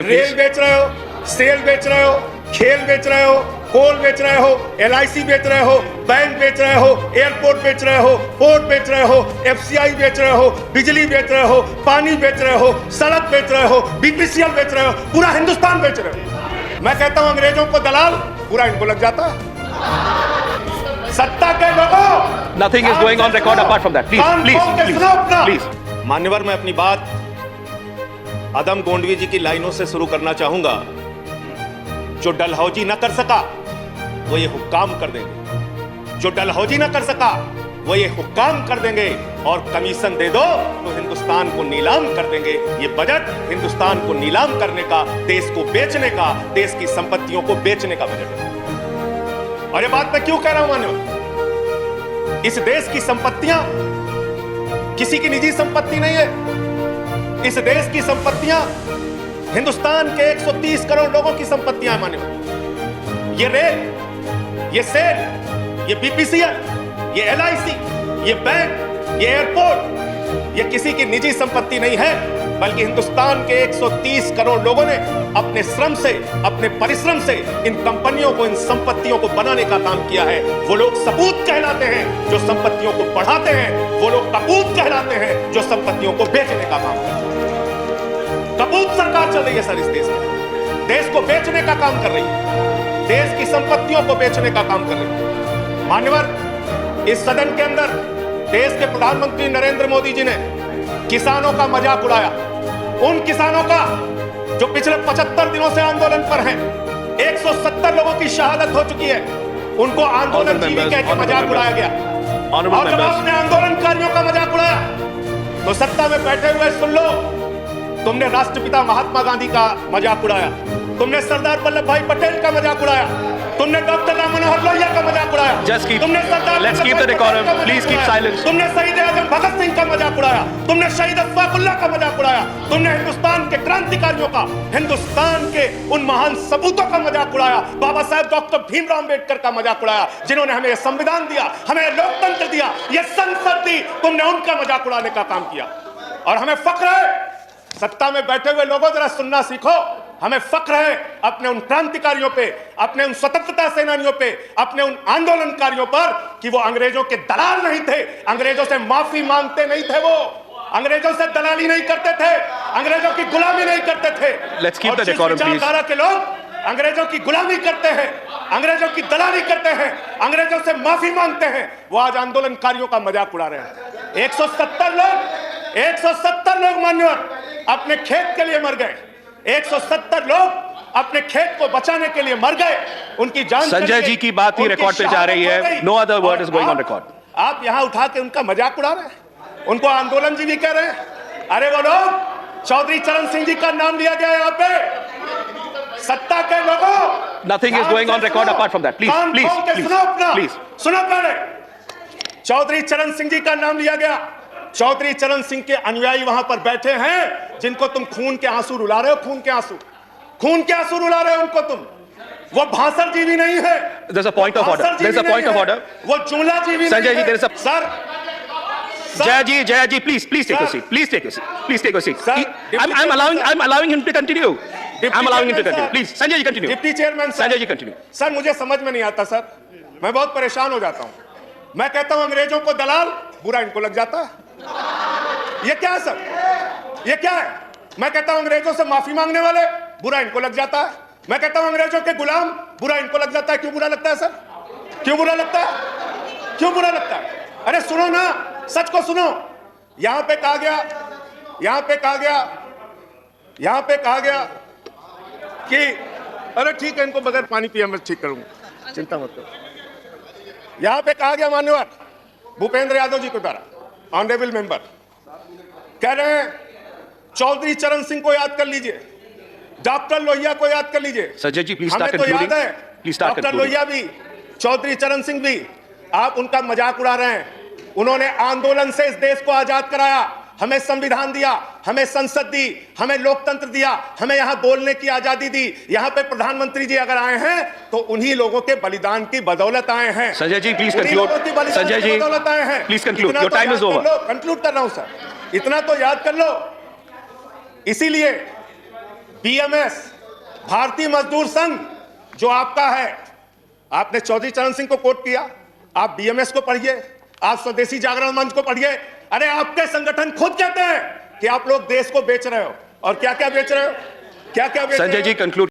Rail बेच रहे हो, सेल बेच रहे हो, खेल बेच रहे हो, कोल बेच रहे हो, LIC बेच रहे हो, बैंक बेच रहे हो, एयरपोर्ट बेच रहे हो, पोर्ट बेच रहे हो, FCI बेच रहे हो, बिजली बेच रहे हो, पानी बेच रहे हो, सड़क बेच रहे हो, BPCL बेच रहे हो, पूरा हिंदुस्तान बेच रहे हो। मैं कहता हूं अंग्रेजों को दलाल, पूरा इनको लग जाता है। सत्ता के लोगों, Nothing is going on record apart from that. Please. मान्यवर, मैं अपनी बात आदम गोंडवी जी की लाइनों से शुरू करना चाहूंगा। जो डलहौजी न कर सका वो ये हुक्काम कर देंगे, जो डलहौजी न कर सका वो ये हुक्काम कर देंगे, और कमीशन दे दो तो हिंदुस्तान को नीलाम कर देंगे। ये बजट हिंदुस्तान को नीलाम करने का, देश को बेचने का, देश की संपत्तियों को बेचने का बजट है। और ये बात मैं क्यों कह रहा हूं मान्यवर, इस देश की संपत्तियां किसी की निजी संपत्ति नहीं है। इस देश की संपत्तियां हिंदुस्तान के 130 करोड़ लोगों की संपत्तियां हैं मान्यवर। ये रेल, ये सेल, ये BPCL, ये LIC, ये बैंक, ये एयरपोर्ट, ये किसी की निजी संपत्ति नहीं है, बल्कि हिंदुस्तान के 130 करोड़ लोगों ने अपने श्रम से, अपने परिश्रम से इन कंपनियों को, इन संपत्तियों को बनाने का काम किया है। वो लोग सपूत कहलाते हैं जो संपत्तियों को बढ़ाते हैं, वो लोग कपूत कहलाते हैं जो संपत्तियों को बेचने का काम करते हैं। कपूत सरकार चल रही है सर, इस देश को बेचने का काम कर रही है, देश की संपत्तियों को बेचने का काम कर रही है। मान्यवर, इस सदन के अंदर देश के प्रधानमंत्री नरेंद्र मोदी जी ने किसानों का मजाक उड़ाया, उन किसानों का जो पिछले 75 दिनों से आंदोलन पर हैं। 170 लोगों की शहादत हो चुकी है, उनको आंदोलन जीवी कह के मजाक उड़ाया गया। और जब आपने आंदोलनकारियों का मजाक उड़ाया तो सत्ता में बैठे हुए सुन लो, तुमने राष्ट्रपिता महात्मा गांधी का मजाक उड़ाया, तुमने सरदार वल्लभ भाई पटेल का मजाक उड़ाया, तुमने डॉक्टर राम मनोहर लोहिया का मजाक उड़ाया, तुमने सरदार Let's keep the decorum. Please keep silence. तुमने शहीद आजम भगत सिंह का मजाक उड़ाया, तुमने शहीद अशफाकुल्लाह का मजाक उड़ाया, तुमने हिंदुस्तान के क्रांतिकारियों का, हिंदुस्तान के उन महान सपूतों का मजाक उड़ाया, बाबा साहेब डॉक्टर भीमराव अंबेडकर का मजाक उड़ाया, जिन्होंने हमें संविधान दिया, हमें लोकतंत्र दिया, ये संसद दी, तुमने उनका मजाक उड़ाने का काम किया। और हमें फख्र है, सत्ता में बैठे हुए लोगों जरा सुनना सीखो, हमें फख्र है अपने उन क्रांतिकारियों पे, अपने उन स्वतंत्रता सेनानियों पे, अपने उन आंदोलनकारियों पर कि वो अंग्रेजों के दलाल नहीं थे, अंग्रेजों से माफी मांगते नहीं थे, वो अंग्रेजों से दलाली नहीं करते थे, अंग्रेजों की गुलामी नहीं करते थे। Let's keep the decorum, please. विचारधारा के लोग अंग्रेजों की गुलामी करते हैं, अंग्रेजों की दलाली करते हैं, अंग्रेजों से माफी मांगते हैं, वो आज आंदोलनकारियों का मजाक उड़ा रहे हैं। 170 लोग मान्यवर अपने खेत के लिए मर गए, 170 लोग अपने खेत को बचाने के लिए मर गए, उनकी जान। संजय जी की बात ही रिकॉर्ड पे जा रही है, no other word is going on record. आप यहां उठा के उनका मजाक उड़ा रहे हैं, उनको आंदोलन जी भी कह रहे हैं। अरे वो लोग, चौधरी चरण सिंह जी का नाम लिया गया यहाँ पे, सत्ता के लोगों। Nothing is going on record apart from that. Please. सुनो पहले, चौधरी चरण सिंह जी का नाम लिया गया। चौधरी चरण सिंह के अनुयायी वहां पर बैठे हैं, जिनको तुम खून के आंसू रुला रहे हो, खून के आंसू रुला रहे हो उनको तुम। वो भाषण जीवी नहीं है। There's a point of order. There's a point of order. वो जुमला जीवी नहीं है। Sanjay ji, there is a sir, Jaya ji, please take a seat. Please take a seat. I'm allowing him to continue. Please, Sanjay ji continue. Deputy chairman Sanjay ji continue. Sir, मुझे समझ में नहीं आता सर, मैं बहुत परेशान हो जाता हूं। मैं कहता हूं अंग्रेजों को दलाल, बुरा इनको लग जाता है। ये क्या है सर, ये क्या है? मैं कहता हूं अंग्रेजों से माफी मांगने वाले, बुरा इनको लग जाता है। मैं कहता हूं अंग्रेजों के गुलाम, बुरा इनको लग जाता है। क्यों बुरा लगता है सर? क्यों बुरा लगता है? क्यों बुरा लगता है? अरे सुनो ना, सच को सुनो। यहां पे कहा गया कि अरे ठीक है, इनको बगैर पानी पिए मैं ठीक करूंगा, चिंता मत करो। यहां पे कहा गया मान्यवर भूपेंद्र यादव जी के द्वारा, ऑनरेबल मेंबर कह रहे हैं चौधरी चरण सिंह को याद कर लीजिए, डॉक्टर लोहिया को याद कर लीजिए। संजय जी, प्लीज हमें स्टार्ट तो कंक्लूडिंग। याद है डॉक्टर लोहिया भी, चौधरी चरण सिंह भी, आप उनका मजाक उड़ा रहे हैं। उन्होंने आंदोलन से इस देश को आजाद कराया, हमें संविधान दिया, हमें संसद दी, हमें लोकतंत्र दिया, हमें यहां बोलने की आजादी दी। यहां पे प्रधानमंत्री जी अगर आए हैं तो उन्हीं लोगों के बलिदान की बदौलत आए हैं। Sanjay ji, please conclude. Sanjay ji, please conclude, your time is over. Conclude कर रहा हूं सर, इतना तो याद कर लो। इसीलिए बीएमएस, भारतीय मजदूर संघ जो आपका है, आपने चौधरी चरण सिंह को कोट किया, आप बीएमएस को पढ़िए, आप स्वदेशी जागरण मंच को पढ़िए। अरे आपके संगठन खुद कहते हैं कि आप लोग देश को बेच रहे हो। और क्या क्या बेच रहे हो, क्या क्या बेच रहे हो? संजय जी, कंक्लूड।